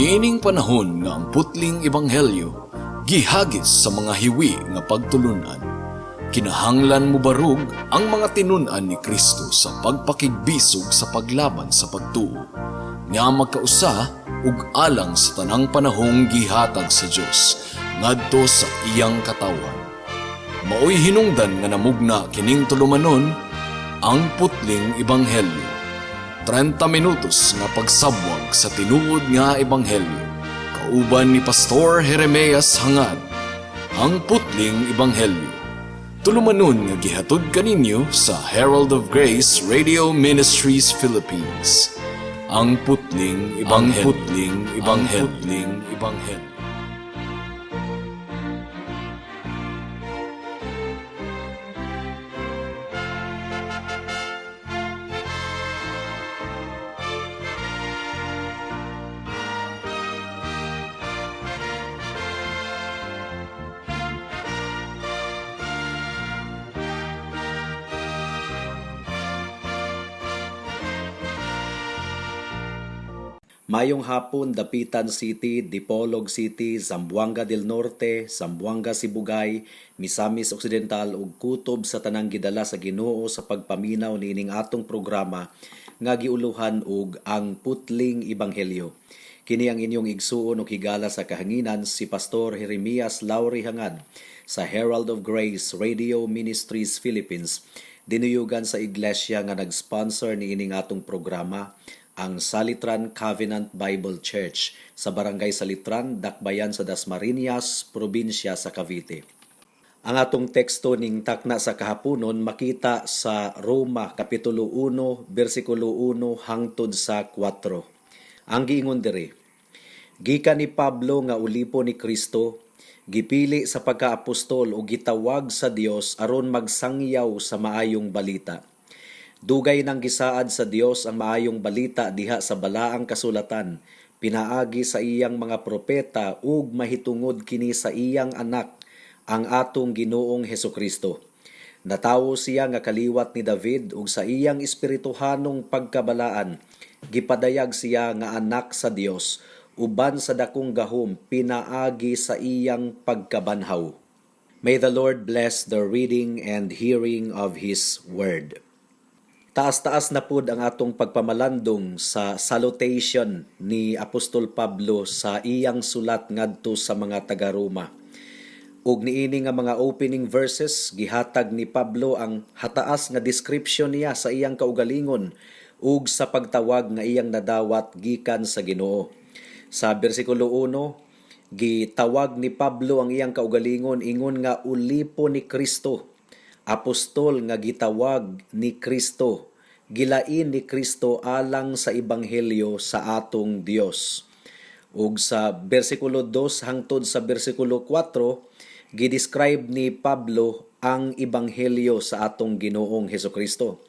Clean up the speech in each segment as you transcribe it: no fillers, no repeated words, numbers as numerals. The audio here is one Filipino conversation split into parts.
Niining panahon nga ang putling ebanghelyo gihagis sa mga hiwi nga pagtulunan. Kinahanglan mo barug ang mga tinun-an ni Kristo sa pagpakigbisog sa paglaban sa pagtuo, nga magkausa ug alang sa tanang panahong gihatag sa Dios ngadto sa iyang katawan. Maoy hinungdan nga namugna kining tulumanon ang putling ebanghelyo. 30 minutos nga pagsabwag sa tinuod nga ebanghelyo. Kauban ni Pastor Jeremias Hangad, ang putling ebanghelyo. Tulumanon nga gihatod kaninyo sa Herald of Grace Radio Ministries Philippines. Ang putling ebanghelyo. Ang putling ebanghelyo. Mayong hapon, Dapitan City, Dipolog City, Zamboanga del Norte, Zamboanga Sibugay, Misamis Occidental ug kutob sa tanang gidala sa Ginoo sa pagpaminaw niining atong programa nga giuluhan og ang putling ebanghelyo. Kini ang inyong igsuon ug higala sa kahanginan si Pastor Jeremias Lauri Hangad sa Herald of Grace Radio Ministries Philippines. Dinuyugan sa iglesia nga nag-sponsor niining atong programa, ang Salitran Covenant Bible Church sa Barangay Salitran, Dakbayan sa Dasmariñas, Probinsya sa Cavite. Ang atong teksto ning takna sa kahaponon makita sa Roma Kapitulo 1, versikulo 1 hangtod sa 4. Ang giingon diri: Gikan ni Pablo nga ulipo ni Kristo, gipili sa pagkaapostol o gitawag sa Dios aron magsangyaw sa maayong balita. Dugay nang gisaad sa Dios ang maayong balita diha sa balaang kasulatan, pinaagi sa iyang mga propeta ug mahitungod kini sa iyang anak, ang atong Ginoong Hesukristo. Natawo siya nga kaliwat ni David ug sa iyang espirituhanong pagkabalaan, gipadayag siya nga anak sa Dios, uban sa dakong gahom pinaagi sa iyang pagkabanhaw. May the Lord bless the reading and hearing of His Word. Taas-taas na pud ang atong pagpamalandong sa salutation ni Apostol Pablo sa iyang sulat ngadto sa mga taga-Roma. Ug niini nga mga opening verses, gihatag ni Pablo ang hataas nga description niya sa iyang kaugalingon ug sa pagtawag nga iyang nadawat gikan sa Ginoo. Sa bersikulo 1, gitawag ni Pablo ang iyang kaugalingon ingon nga ulipo ni Kristo. Apostol nga gitawag ni Kristo, gilain ni Kristo alang sa ebanghelyo sa atong Dios. Ug sa bersikulo 2 hangtod sa bersikulo 4, gidescribe ni Pablo ang ebanghelyo sa atong Ginoong Hesukristo.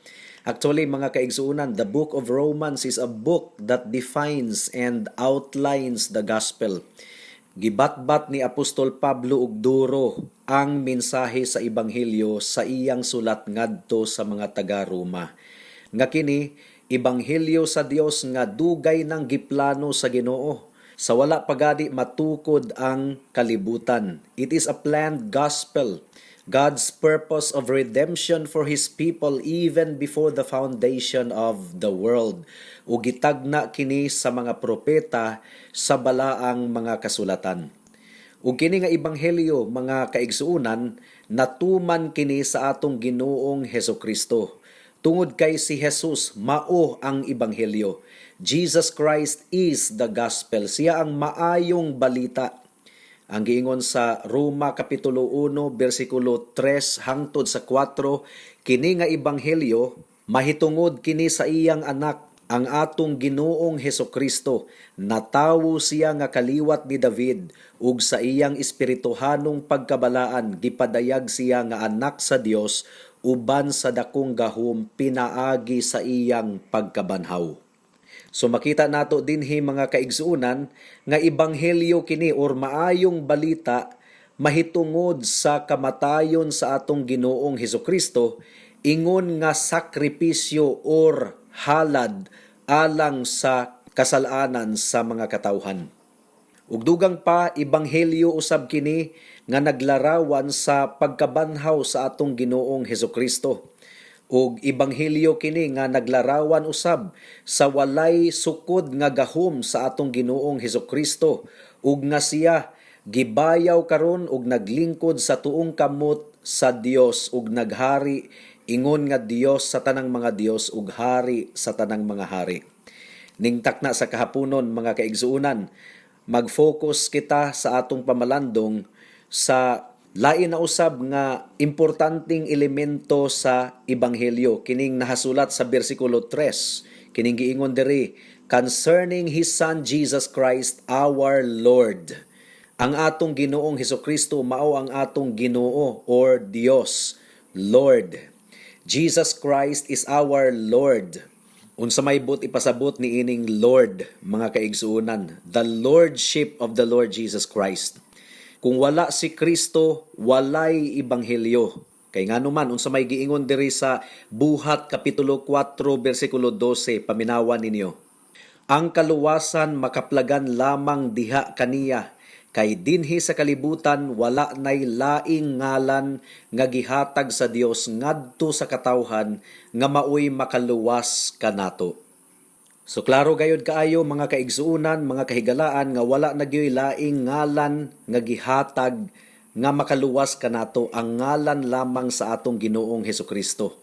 Actually, mga kaigsuunan, the book of Romans is a book that defines and outlines the gospel. Gibatbat ni Apostol Pablo og duro ang mensahe sa ebanghelyo sa iyang sulat ngadto sa mga taga-Roma. Nga kini ebanghelyo sa Dios nga dugay nang giplano sa Ginoo. Sa wala pagadi matukod ang kalibutan. It is a planned gospel. God's purpose of redemption for His people even before the foundation of the world. O gitagna kini sa mga propeta sa balaang mga kasulatan. Ug kini nga ebanghelyo, mga kaigsuunan, natuman kini sa atong Ginoong Hesukristo. Tungod kay si Jesus mao ang ebanghelyo. Jesus Christ is the gospel. Siya ang maayong balita. Ang giingon sa Roma Kapitulo 1, versikulo 3 hangtod sa 4, kini nga ebanghelyo, mahitungod kini sa iyang anak, ang atong Ginoong Hesukristo. Natawo siya nga kaliwat ni David, ug sa iyang espirituhanong pagkabalaan, gipadayag siya nga anak sa Dios, uban sa dakong gahom pinaagi sa iyang pagkabanhaw. So makita nato dinhi mga kaigsuunan nga ebanghelyo kini or maayong balita mahitungod sa kamatayon sa atong Ginoong Hesukristo, ingon nga sakripisyo or halad alang sa kasalanan sa mga katawhan. Ug dugang pa ebanghelyo usab kini nga naglarawan sa pagkabanhaw sa atong Ginoong Hesukristo. Ug ebanghelyo kini nga naglarawan usab sa walay sukod nga gahom sa atong Ginoong Hesukristo ug nga siya gibayaw karon ug naglingkod sa tuong kamot sa Dios ug naghari ingon nga Dios sa tanang mga Dios ug hari sa tanang mga hari. Ningtakna sa kahaponon mga kaigsuunan, mag-focus kita sa atong pamalandong sa lain na usab nga importanteng elemento sa ebanghelyo kining nahasulat sa bersikulo 3 kining giingon diri concerning his son Jesus Christ our Lord. Ang atong Ginoong Hesukristo mao ang atong Ginoo or Dios, Lord. Jesus Christ is our Lord. Unsa may but ipasabot ni ining Lord, mga kaigsuunan, the lordship of the Lord Jesus Christ. Kung wala si Kristo, walay ebanghelyo. Kay ngano man unsa may giingon diri sa Buhat kapitulo 4 bersikulo 12, paminawan ninyo. Ang kaluwasan makaplagan lamang diha kaniya, kay dinhi sa kalibutan wala nay laing ngalan nga gihatag sa Dios ngadto sa katawhan nga maoy makaluwas kanato. So klaro gayud kaayo mga kaigsuunan, mga kahigalaan nga wala na gyoy laing ngalan nga gihatag nga makaluwas kanato, ang ngalan lamang sa atong Ginoong Hesukristo.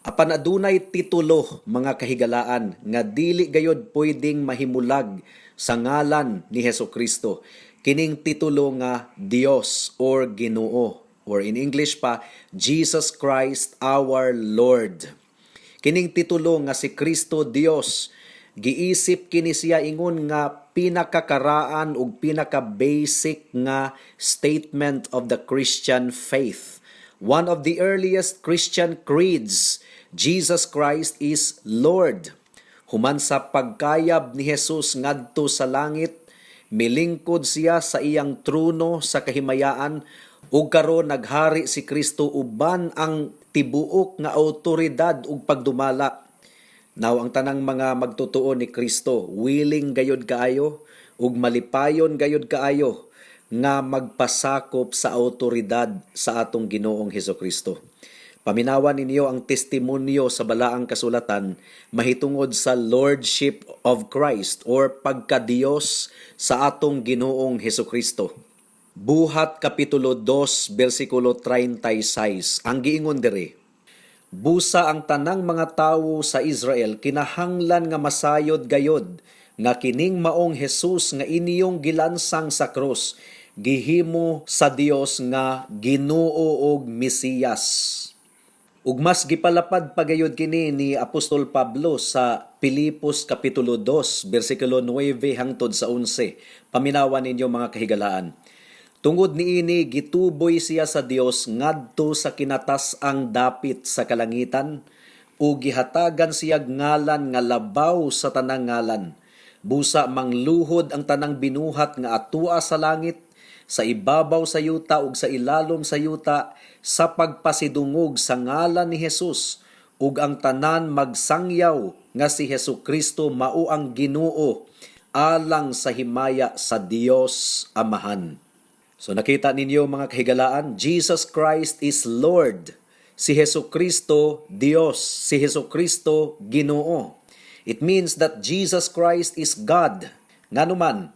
Apan adunay titulo mga kahigalaan nga dili gayud pwedeng mahimulag sa ngalan ni Hesukristo. Kining titulo nga Dios or Ginoo, or in English pa, Jesus Christ our Lord. Kining titulo nga si Kristo Dios, giisip kini siya ingon nga pinakakaraan ug pinaka-basic nga statement of the Christian faith. One of the earliest Christian creeds, Jesus Christ is Lord. Human sa pagkayab ni Jesus ngadto sa langit, milingkod siya sa iyang trono sa kahimayaan ug karon naghari si Kristo uban ang tibuok nga awtoridad ug pagdumala. Now ang tanang mga magtotoo ni Kristo willing gayud kaayo ug malipayon gayud kaayo nga magpasakop sa awtoridad sa atong Ginoong Hesukristo. Paminawan ninyo ang testimonyo sa balaang kasulatan mahitungod sa Lordship of Christ or pagka-Diyos sa atong Ginoong Hesukristo. Buhat kapitulo 2 bersikulo 36 ang giingon diri. Busa ang tanang mga tawo sa Israel kinahanglan nga masayod gayod nga kining maong Hesus nga inyong gilansang sa krus gihimo sa Dios nga Ginoo ug Mesiyas. Ug mas gipalapad pagayod kini ni Apostol Pablo sa Pilipos kapitulo 2 bersikulo 9 hangtod sa 11. Paminawan ninyo mga kahigalaan. Tungod niini gituboy siya sa Dios ngadto sa kinatas-ang dapit sa kalangitan ug gihatagan siya ngalan nga labaw sa tanang ngalan. Busa mangluhod ang tanang binuhat nga atua sa langit, sa ibabaw sa yuta ug sa ilalom sa yuta sa pagpasidungog sa ngalan ni Jesus ug ang tanan magsangyaw nga si Hesukristo mao ang Ginoo alang sa himaya sa Dios Amahan. So nakita ninyo mga kahigalaan, Jesus Christ is Lord. Si Hesukristo Dios, si Hesukristo Ginoo. It means that Jesus Christ is God. Nganuman,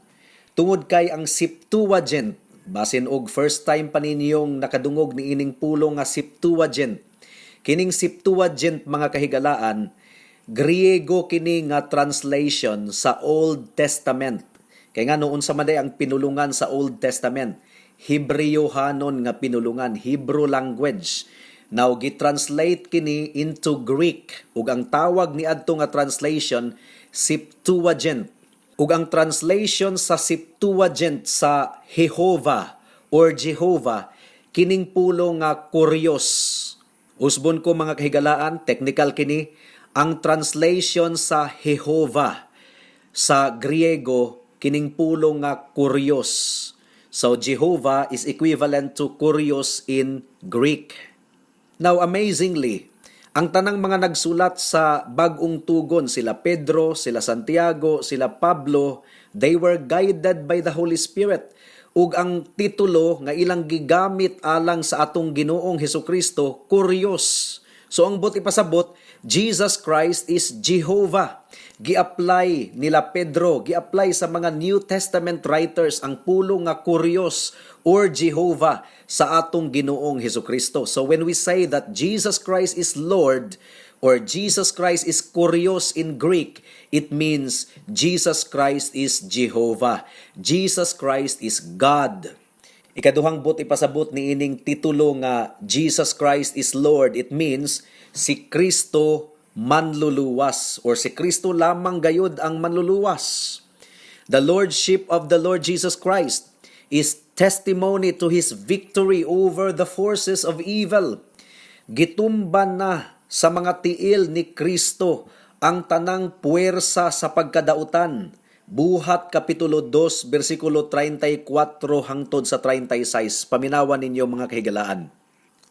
tungod kay ang Septuagint, basin og first time pa ninyong nakadungog ni ining pulong nga Septuagint. Kining Septuagint mga kahigalaan, Griego kini nga translation sa Old Testament. Kay nga noon sa maday ang pinulungan sa Old Testament, Hebreohanon nga pinulungan, Hebrew language. Now gitranslate kini into Greek ug ang tawag ni adto nga translation Septuagint. Ug ang translation sa Septuagint sa Jehovah or Jehovah kining pulo nga Kurios. Usbon ko mga kahigalaan, technical kini, ang translation sa Jehovah sa Griego kining pulo nga Kurios. So Jehovah is equivalent to Kurios in Greek. Now amazingly, Ang tanang mga nagsulat sa bag-ong tugon, sila Pedro, sila Santiago, sila Pablo, they were guided by the Holy Spirit. Ug ang titulo nga ilang gigamit alang sa atong Ginoong Hesukristo, Kurios. So ang buti pasabot, Jesus Christ is Jehovah. Gi-apply nila Pedro, gi-apply sa mga New Testament writers ang pulong nga Kurios or Jehovah sa atong Ginoong Hesukristo. So when we say that Jesus Christ is Lord or Jesus Christ is Kurios in Greek, it means Jesus Christ is Jehovah. Jesus Christ is God. Ikaduhang buti pasabot ni ining titulo nga Jesus Christ is Lord, it means si Kristo manluluwas or si Kristo lamang gayud ang manluluwas. The Lordship of the Lord Jesus Christ is testimony to His victory over the forces of evil. Gitumban na sa mga tiil ni Kristo ang tanang puwersa sa pagkadautan. Buhat Kapitulo 2, versikulo 34 hangtod sa 36. Paminawan ninyo mga kahigalaan.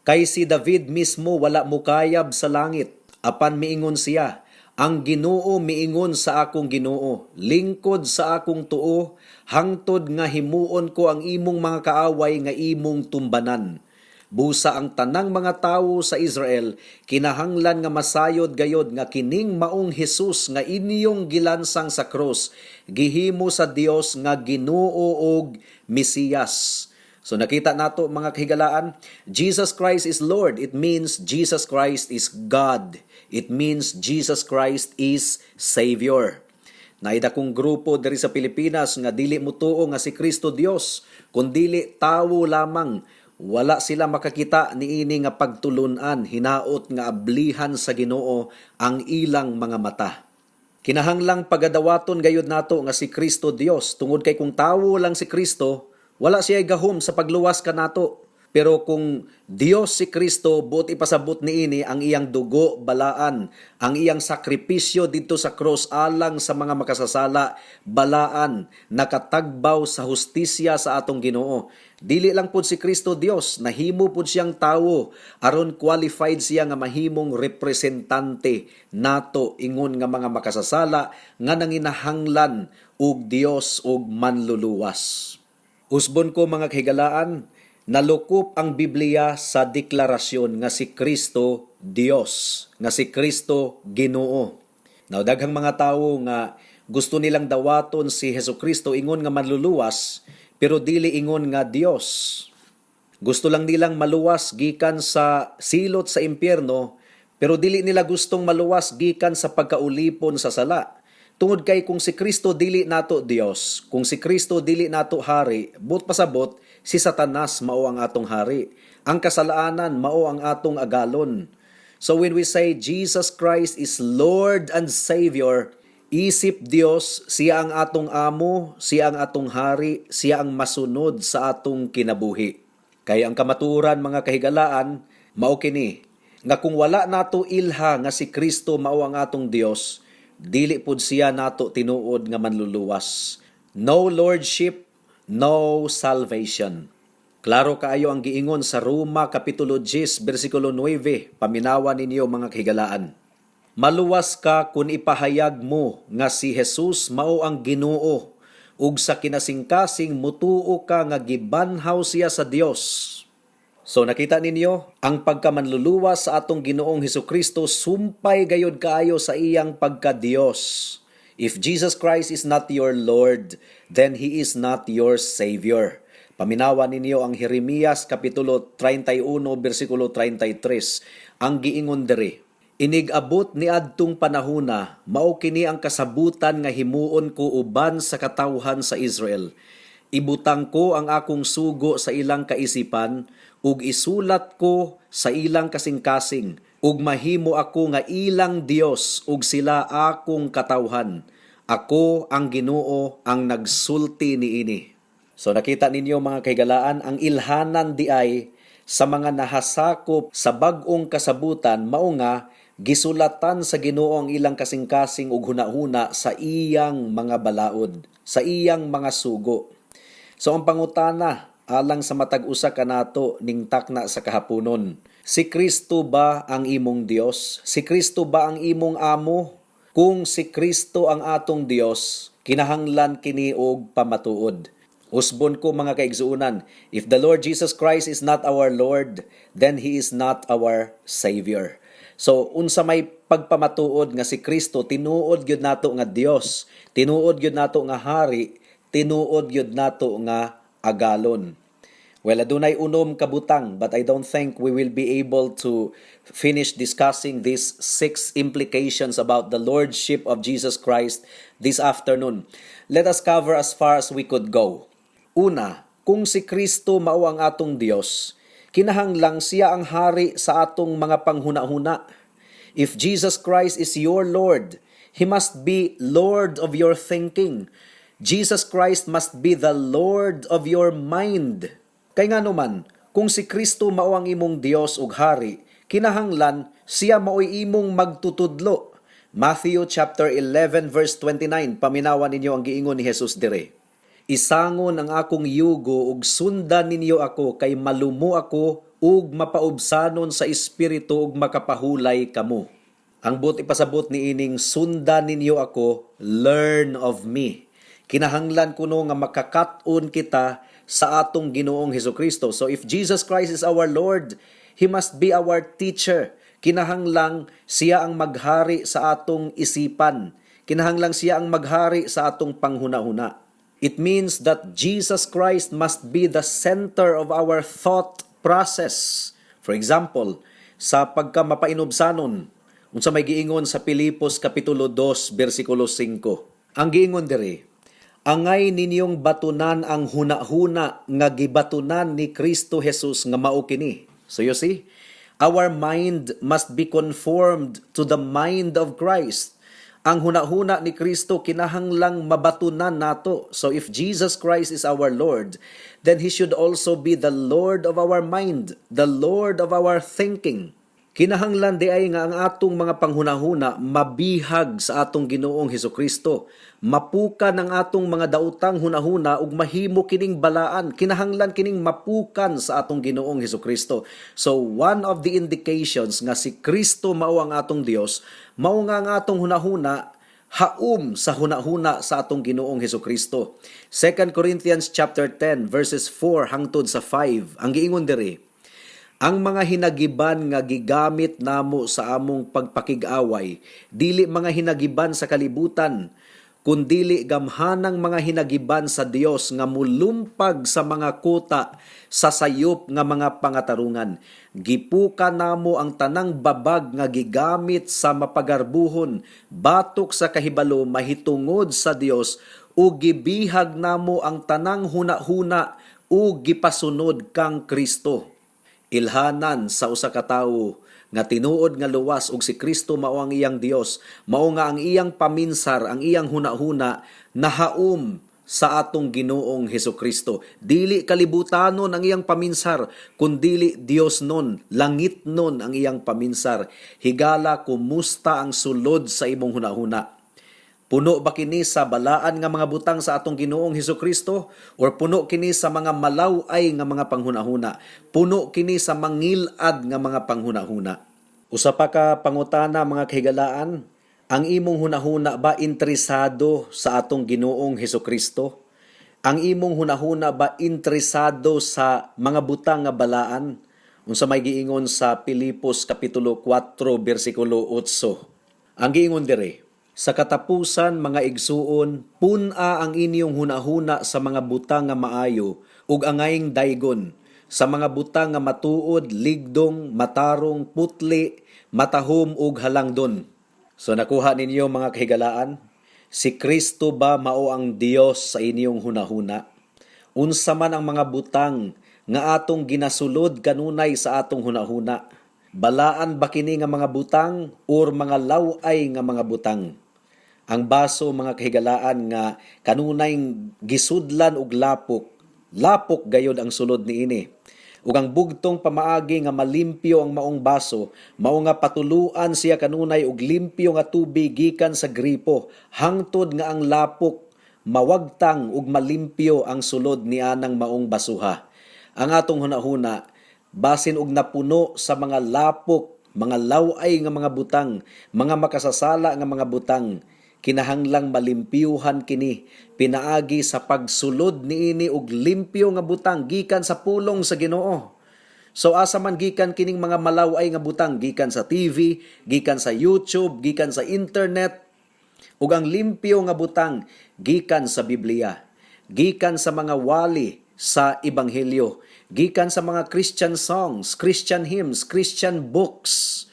Kay si David mismo wala mukayab sa langit. Apan miingon siya, ang Ginoo miingon sa akong Ginoo, lingkod sa akong tuo, hangtod nga himuon ko ang imong mga kaaway nga imong tumbanan. Busa ang tanang mga tawo sa Israel, kinahanglan nga masayod gayod nga kining maong Hesus nga inyong gilansang sa krus, gihimo sa Dios nga Ginoo og Mesiyas. So nakita nato mga kahigalaan, Jesus Christ is Lord. It means Jesus Christ is God. It means Jesus Christ is Savior. Naida kong grupo diri sa Pilipinas nga dili mutuo nga si Kristo Dios, kundili tawo lamang. Wala sila makakita niini nga pagtulunan, hinaot nga ablihan sa Ginoo ang ilang mga mata. Kinahanglang pagadawaton gayud nato nga si Kristo Dios, tungod kay kung tawo lang si Kristo, wala siya gahom sa pagluwas kanato. Pero kung Dios si Kristo, buot ipasabot niini ang iyang dugo balaan, ang iyang sakripisyo dito sa cross alang sa mga makasasala, balaan, nakatagbaw sa hustisya sa atong Ginoo. Dili lang pud si Kristo Dios, nahimo pud siyang tawo, aron qualified siya nga mahimong representante nato ingon nga mga makasasala nga nanginahanglan og Dios og manluluwas. Usbon ko mga kahigalaan, nalukop ang Biblia sa deklarasyon nga si Kristo Dios, nga si Kristo Ginoo. Now, daghang mga tawo nga gusto nilang dawaton si Hesukristo ingon nga manluluwas, pero dili ingon nga Dios. Gusto lang nilang maluwas gikan sa silot sa impyerno, pero dili nila gustong maluwas gikan sa pagkaulipon sa sala. Tungod kay kung si Kristo dili nato Dios, kung si Kristo dili nato hari, but pasabot, si Satanas mao ang atong hari. Ang kasalaanan mao ang atong agalon. So when we say Jesus Christ is Lord and Savior, isip Dios, siya ang atong amo, siya ang atong hari, siya ang masunod sa atong kinabuhi. Kaya ang kamaturan mga kahigalaan, mao kini, nga kung wala nato ilha nga si Kristo mao ang atong Dios, dili pud siya nato tinuod nga manluluwas. No lordship, no salvation. Klaro kaayo ang giingon sa Roma Kapitulo 10, versikulo 9. Paminawan ninyo mga kahigalaan. Maluwas ka kung ipahayag mo nga si Jesus mao ang Ginoo, ug sa kinasingkasing mutuo ka nga gibanhaw siya sa Dios. So nakita ninyo, ang pagkamanluluwas sa atong Ginoong Hesukristo sumpay gayud kaayo sa iyang pagka-Dios. If Jesus Christ is not your Lord, then He is not your Savior. Paminawan ninyo ang Jeremias Kapitulo 31, versikulo 33. Ang giingon diri, inigabot ni adtong panahona, mao kini ang kasabutan nga himuon ko uban sa katawhan sa Israel. Ibutang ko ang akong sugo sa ilang kaisipan, ug isulat ko sa ilang kasing-kasing, ug mahimo ako nga ilang Dios, ug sila akong katawhan. Ako ang Ginoo ang nagsulti niini. So nakita ninyo mga kahigalaan, ang ilhanan di ay sa mga nahasakop sa bag-ong kasabutan, mao nga gisulatan sa Ginoo ang ilang kasing-kasing ug hunahuna sa iyang mga balaod, sa iyang mga sugo. So ang pangutana, alang sa matag usa kanato ning takna sa kahaponon. Si Kristo ba ang imong Dios? Si Kristo ba ang imong amo? Kung si Kristo ang atong Dios, kinahanglan kini og pamatuod. Usbon ko mga kaigsuunan, if the Lord Jesus Christ is not our Lord, then He is not our Savior. So, unsa may pagpamatuod nga si Kristo, tinuod gyud nato nga Dios, tinuod gyud nato nga Hari, tinuod gyud nato nga agalon. Well, adunay unom kabutang, but I don't think we will be able to finish discussing these 6 implications about the Lordship of Jesus Christ this afternoon. Let us cover as far as we could go. Una, kung si Kristo mao ang atong Dios, kinahanglang siya ang hari sa atong mga panghuna-huna. If Jesus Christ is your Lord, He must be Lord of your thinking. Jesus Christ must be the Lord of your mind. Kay nga naman, kung si Kristo mao ang imong Dios ug hari, kinahanglan siya mao'y imong magtutudlo. Matthew chapter 11 verse 29, paminawan ninyo ang giingon ni Jesus dire. Isangon ang akong yugo ug sundan ninyo ako kay malumo ako ug mapaubsanon sa espiritu ug makapahulay kamo. Ang buot ipasabot ni ining sundan ninyo ako, learn of me. Kinahanglan kuno nga makakat-on kita sa atong Ginoong Hesukristo. So if Jesus Christ is our Lord, He must be our teacher. Kinahanglang siya ang maghari sa atong isipan. Kinahanglang siya ang maghari sa atong panghuna-huna. It means that Jesus Christ must be the center of our thought process. For example, sa pagkamapainobsanon, unsa may giingon sa Pilipos kapitulo 2 bersikulo 5. Ang giingon diri, angay ninyong batunan ang huna-huna nga gibatunan ni Kristo Jesus nga mao kini. So you see, our mind must be conformed to the mind of Christ. Ang huna-huna ni Kristo kinahanglang mabatunan nato. So if Jesus Christ is our Lord, then He should also be the Lord of our mind, the Lord of our thinking. Kinahanglan di ay nga ang atong mga panghunahuna mabihag sa atong Ginoong Hesukristo. Mapukan ang atong mga daotang hunahuna ug mahimo kining balaan. Kinahanglan kining mapukan sa atong Ginoong Hesukristo. So one of the indications nga si Kristo mao ang atong Dios, mao nga ang atong hunahuna haum sa hunahuna sa atong Ginoong Hesukristo. 2 Corinthians chapter 10 verses 4 hangtod sa 5. Ang giingon diri, ang mga hinagiban nga gigamit namo sa among pagpakig-away, dili mga hinagiban sa kalibutan, kundili gamhanang mga hinagiban sa Dios nga mulumpag sa mga kuta sa sayop nga mga pangatarungan. Gipuka namo ang tanang babag nga gigamit sa mapagarbuhon, batok sa kahibalo mahitungod sa Dios, ug gibihag namo ang tanang huna-huna ug gipasunod kang Kristo. Ilhanan sa usa ka tawo nga tinuod nga luwas og si Kristo mao ang iyang Dios, mao nga ang iyang paminsar, ang iyang huna-huna nahaum sa atong Ginoong Hesukristo. Dili kalibutanon ang iyang paminsar, kundili Dios non, langit non ang iyang paminsar. Higala kumusta ang sulod sa imong huna-huna? Puno ba kini sa balaan nga mga butang sa atong Ginoong Hesukristo? Or puno kini sa mga malaw-ay nga mga panghunahuna? Puno kini sa mangilad nga mga panghunahuna? Usa pa ka pangutana mga kahigalaan, ang imong hunahuna ba interesado sa atong Ginoong Hesukristo? Ang imong hunahuna ba interesado sa mga butang nga balaan? Unsa may giingon sa Pilipos kapitulo 4 bersikulo 8. Ang giingon diri, sa katapusan mga igsuon, puna ang inyong hunahuna sa mga butang nga maayo ug angayng daygon, sa mga butang nga matuod, ligdong, matarong, putli, matahom ug halangdon. So nakuha ninyo mga kahigalaan, si Kristo ba mao ang Dios sa inyong hunahuna? Unsa man ang mga butang nga atong ginasulod kanunay sa atong hunahuna? Balaan ba kini nga mga butang or mga law-ay nga mga butang? Ang baso mga kahigalaan nga kanunay gisudlan og lapok gayod ang sulod niini. Ug ang bugtong pamaagi nga malimpyo ang maong baso, mao nga patuluan siya kanunay og limpyo nga tubig gikan sa gripo, hangtod nga ang lapok mawagtang ug malimpyo ang sulod nianang maong basuha. ang atong hunahuna basin og napuno sa mga lapok, mga laway nga mga butang, mga makasasala nga mga butang, kinahanglang malimpyuhan kini pinaagi sa pagsulod niini og limpyo nga butang gikan sa pulong sa Ginoo. So asa man gikan kining mga malaway nga butang, gikan sa TV, gikan sa YouTube, gikan sa internet, ug ang limpyo nga butang gikan sa Biblia, gikan sa mga wali sa Ebanghelyo, gikan sa mga Christian songs, Christian hymns, Christian books.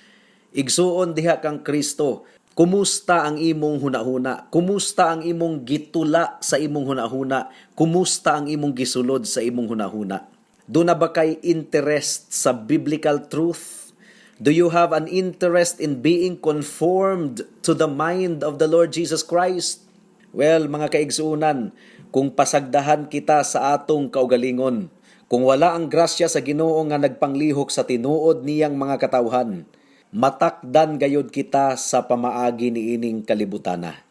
Igsuon diha kang Kristo. Kumusta ang imong hunahuna? Kumusta ang imong gitula sa imong hunahuna? Kumusta ang imong gisulod sa imong hunahuna? Do na ba kay interest sa biblical truth? Do you have an interest in being conformed to the mind of the Lord Jesus Christ? Well, mga kaigsuunan, kung pasagdahan kita sa atong kaugalingon, kung wala ang grasya sa Ginoo nga nagpanglihok sa tinuod niyang mga katawhan, matakdan gayud kita sa pamaagi niining kalibutana.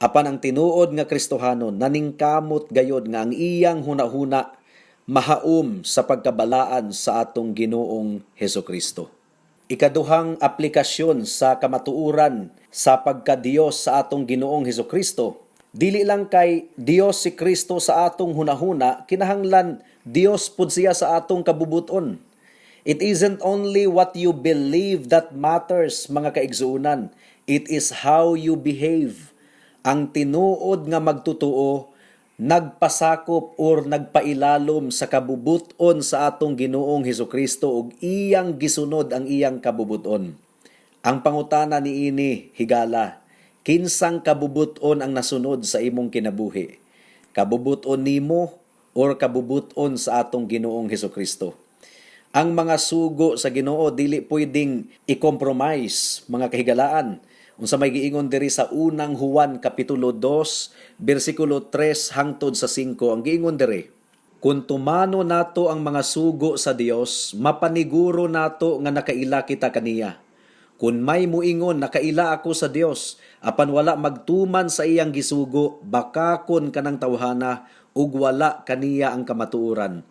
Apan ang tinuod nga Kristohanon naningkamot gayud nga ang iyang hunahuna mahaum sa pagkabalaan sa atong Ginoong Hesukristo. Ikaduhang aplikasyon sa kamatuoran sa pagka-Dios sa atong Ginoong Hesukristo, dili lang kay Dios si Kristo sa atong hunahuna, kinahanglan Dios pud siya sa atong kabubuton. It isn't only what you believe that matters, mga kaigsuunan. It is how you behave. Ang tinuod nga magtutuo, nagpasakop or nagpailalom sa kabubuton sa atong Ginoong Hesukristo ug iyang gisunod ang iyang kabubuton. Ang pangutana niini higala, kinsang kabubuton ang nasunod sa imong kinabuhi? Kabubuton nimo or kabubuton sa atong Ginoong Hesukristo? Ang mga sugo sa Ginoo dili pwedeng i-compromise, mga kahigalaan. Unsa may giingon diri sa unang Juan kapitulo 2 bersikulo 3 hangtod sa 5, ang giingon diri, kung tumano nato ang mga sugo sa Dios, mapaniguro nato nga nakaila kita kaniya. Kung may muingon nakaila ako sa Dios, apan wala magtuman sa iyang gisugo, bakakon kanang tawhana ug wala kaniya ang kamatuoran.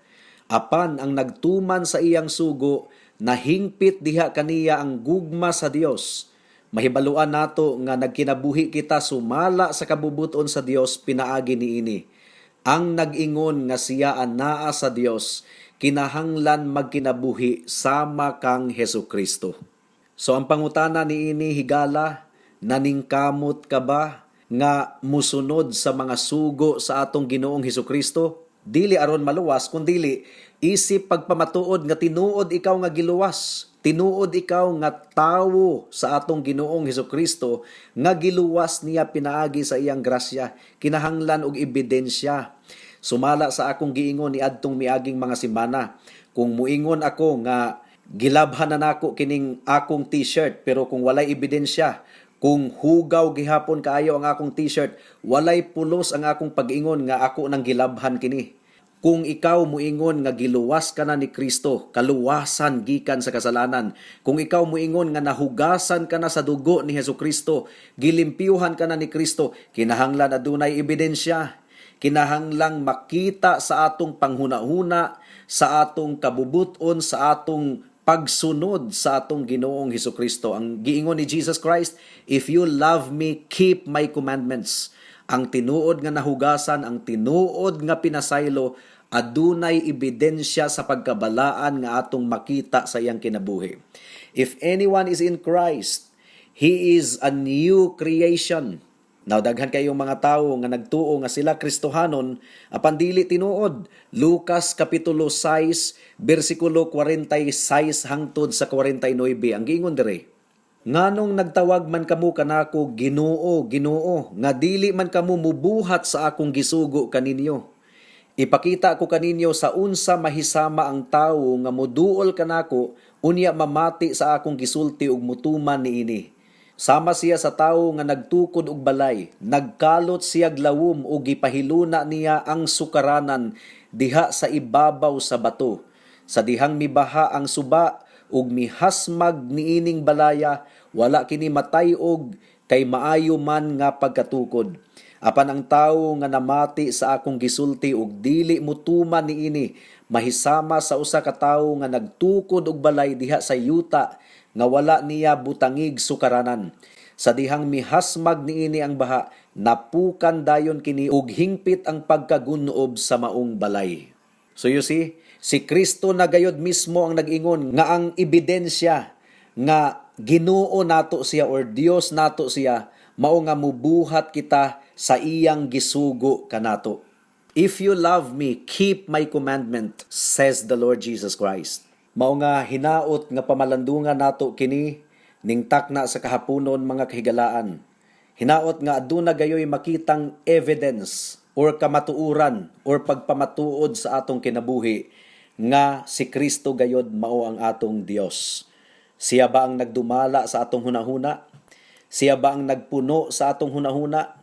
Apan ang nagtuman sa iyang sugo, nahingpit diha kaniya ang gugma sa Dios. Mahibaluan nato nga nagkinabuhi kita sumala sa kabubuton sa Dios pinaagi niini. Ang nag-ingon nga siya anaa sa Dios, kinahanglan magkinabuhi sama kang Hesukristo. So ang pangutana niini higala, naningkamot ka ba nga musunod sa mga sugo sa atong Ginoong Hesukristo? Dili aron maluwas, kundili isip pagpamatuod nga tinuod ikaw nga giluwas. Tinuod ikaw nga tawo sa atong Ginoong Hesukristo nga giluwas niya pinaagi sa iyang grasya, kinahanglan og ebidensya. Sumala sa akong giingon ni adtong miaging mga semana, kung muingon ako nga gilabhan na nako kining akong t-shirt pero kung walay ebidensya, kung hugaw gihapon kaayo ang akong t-shirt, walay pulos ang akong pag-ingon nga ako nang gilabhan kini. Kung ikaw muingon nga giluwas ka na ni Kristo, kaluwasan gikan sa kasalanan. Kung ikaw muingon nga nahugasan ka na sa dugo ni Hesukristo, gilimpyuhan ka na ni Kristo, kinahanglan adunay ebidensya. Kinahanglang makita sa atong panghuna-huna, sa atong kabubuton, sa atong pagsunod sa atong Ginoong Hesukristo. Ang giingon ni Jesus Christ, if you love me, keep my commandments. Ang tinuod nga nahugasan, ang tinuod nga pinasaylo, adunay ebidensya sa pagkabalaan nga atong makita sa iyang kinabuhi. If anyone is in Christ, he is a new creation. Now, daghan kayong mga tawo nga nagtuo nga sila Kristohanon, apan dili tinuod. Lucas kapitulo 6, bersikulo 46 hangtod sa 49, ang giingon diri, nganong nagtawag man kamo kanako Ginoo, Ginoo, nga dili man kamo mubuhat sa akong gisugo kaninyo. Ipakita ko kaninyo sa unsa mahisama ang tawo nga moduol kanako unya mamati sa akong gisulti ug mutuman niini. Sama siya sa tawo nga nagtukod og balay, nagkalot siya glawom ug gipahiluna niya ang sukaranan diha sa ibabaw sa bato. Sa dihang mibaha ang suba ug mihasmag niining balaya, wala kini matayog kay maayo man nga pagkatukod. Apan ang tawo nga namati sa akong gisulti ug dili mutuman niini mahisama sa usa ka tawo nga nagtukod og balay diha sa yuta nga wala niya butangig sukaranan. Sa dihang mihasmag niini ang baha, napukan dayon kini ug hingpit ang pagkagunob sa maong balay. So you see, si Kristo na gayod mismo ang nag-ingon nga ang ebidensya nga Ginoo nato siya or Dios nato siya mao nga mubuhat kita sa iyang gisugo kanato. If you love me, keep my commandment, says the Lord Jesus Christ. Mao nga hinaot nga pamalandungan nato kini ning takna sa kahaponon mga kahigalaan. Hinaot nga aduna gayoy makitang evidence or kamatuuran or pagpamatuod sa atong kinabuhi nga si Kristo gayod mao ang atong Dios. Siya ba ang nagdumala sa atong hunahuna? Siya ba ang nagpuno sa atong hunahuna?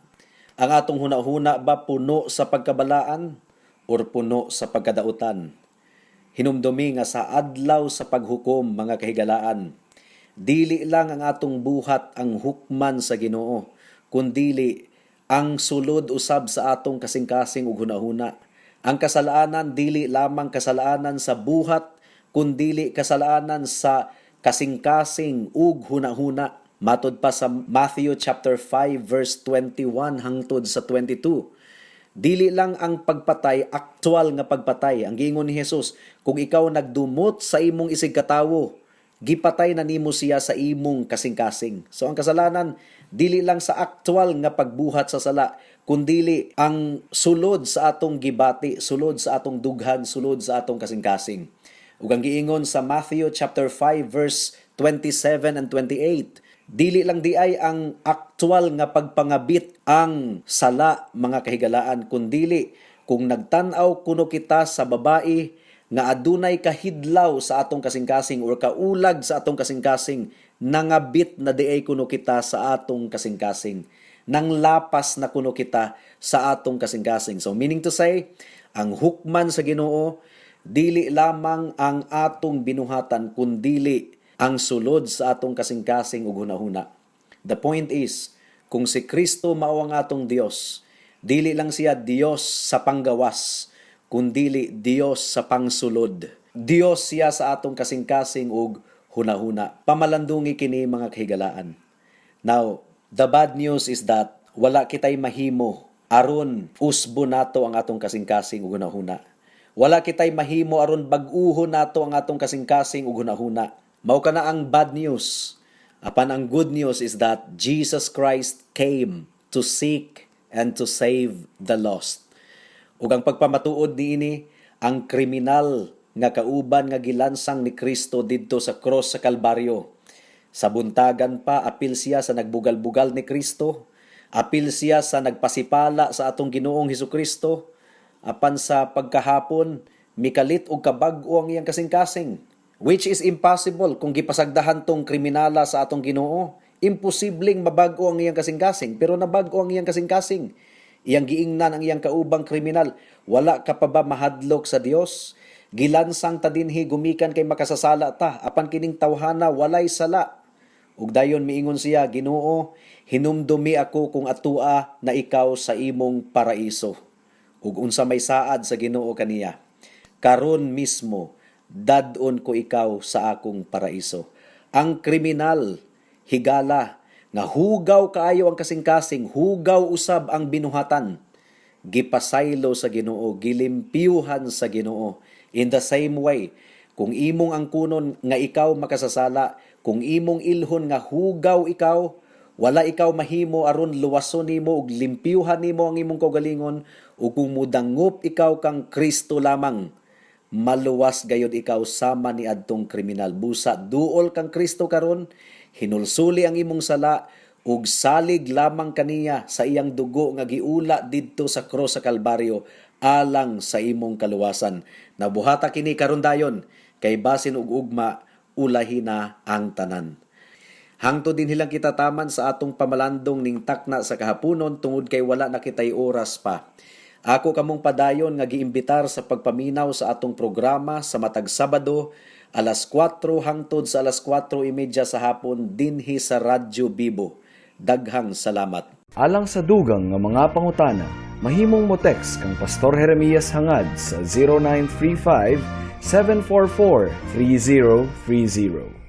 Ang atong hunahuna ba puno sa pagkabalaan or puno sa pagkadautan? Hinumdumi nga sa adlaw sa paghukom mga kahigalaan, dili lang ang atong buhat ang hukman sa Ginoo, kundili ang sulod usab sa atong kasing-kasing ug hunahuna. Ang kasalanan dili lamang kasalanan sa buhat, kundili kasalanan sa kasing-kasing ug hunahuna. Matod pa sa Matthew chapter 5 verse 21 hangtod sa 22. Dili lang ang pagpatay, aktual nga pagpatay. Ang giingon ni Jesus, kung ikaw nagdumot sa imong isig katawo, gipatay na nimo siya sa imong kasing-kasing. So ang kasalanan, dili lang sa aktual nga pagbuhat sa sala, kundili ang sulod sa atong gibati, sulod sa atong dughan, sulod sa atong kasing-kasing. Ug ang giingon sa Matthew chapter 5 verse 27 and 28, dili lang di ay ang aktual nga pagpangabit ang sala mga kahigalaan, kundili kung nagtan-aw kuno kita sa babae nga adunay kahidlaw sa atong kasing-kasing or kaulag sa atong kasing-kasing, nangabit na di ay kuno kita sa atong kasing-kasing, nang lapas na kuno kita sa atong kasing-kasing. So meaning to say, ang hukman sa Ginoo dili lamang ang atong binuhatan, kundili ang sulod sa atong kasing-kasing ug hunahuna. The point is, kung si Kristo mao ang atong Dios, dili lang siya Dios sa panggawas, kundili Dios sa pangsulod. Dios siya sa atong kasing-kasing ug hunahuna. Pamalandungi kini mga kahigalaan. Now, the bad news is that wala kitay mahimo aron usbo nato ang atong kasing-kasing ug hunahuna. Wala kitay mahimo aron bag-uhon nato ang atong kasing-kasing ug hunahuna. Mao kana ang bad news. Apan ang good news is that Jesus Christ came to seek and to save the lost. Ug ang pagpamatuod niini, ang kriminal nga kauban nga gilansang ni Kristo didto sa cross sa Kalbaryo. Sa buntagan pa, apil siya sa nagbugal-bugal ni Kristo. Apil siya sa nagpasipala sa atong Ginoong Hesukristo. Apan sa pagkahapon, mikalit og kabag-o ang iyang kasing-kasing. Which is impossible kung gipasagdahan tong kriminala sa atong Ginoo. Imposibleng mabag-o ang iyang kasing-kasing, pero nabag-o ang iyang kasing-kasing. Iyang giingnan ang iyang kaubang kriminal. Wala ka pa ba mahadlok sa Dios? Gilansang ta dinhi gumikan kay makasasala ta, apan kining tawhana walay sala. Ug dayon miingon siya, Ginoo, hinumdumi ako kung atua na ikaw sa imong paraiso. Ug unsa may saad sa Ginoo kaniya, karon mismo dadon ko ikaw sa akong paraiso. Ang kriminal, higala, nga hugaw kaayo ang kasing-kasing, hugaw usab ang binuhatan, gipasaylo sa Ginoo, gilimpyuhan sa Ginoo. In the same way, kung imong angkunon nga ikaw makasasala, kung imong ilhon nga hugaw ikaw, wala ikaw mahimo aron luwason nimo ug limpyuhan nimo ang imong kaugalingon, ug kung mudangup ikaw kang Kristo lamang, maluwas gayud ikaw sama ni adtong kriminal. Busa duol kang Kristo karon, hinulsuli ang imong sala ug salig lamang kaniya sa iyang dugo nga giula didto sa cross sa Kalbaryo alang sa imong kaluwasan. Nabuhata kini karon dayon kay basin ug ugma ulahi na ang tanan. Hangtod din hilang kita taman sa atong pamalandong ning takna sa kahaponon tungod kay wala na kitay oras pa. Ako kamong padayon nga giimbitar sa pagpaminaw sa atong programa sa matag Sabado, alas 4 hangtod sa alas 4:30 sa hapon dinhi sa Radyo Bibo. Daghang salamat. Alang sa dugang nga mga pangutana, mahimong mo text kang Pastor Jeremias hangad sa 0935 744 3030.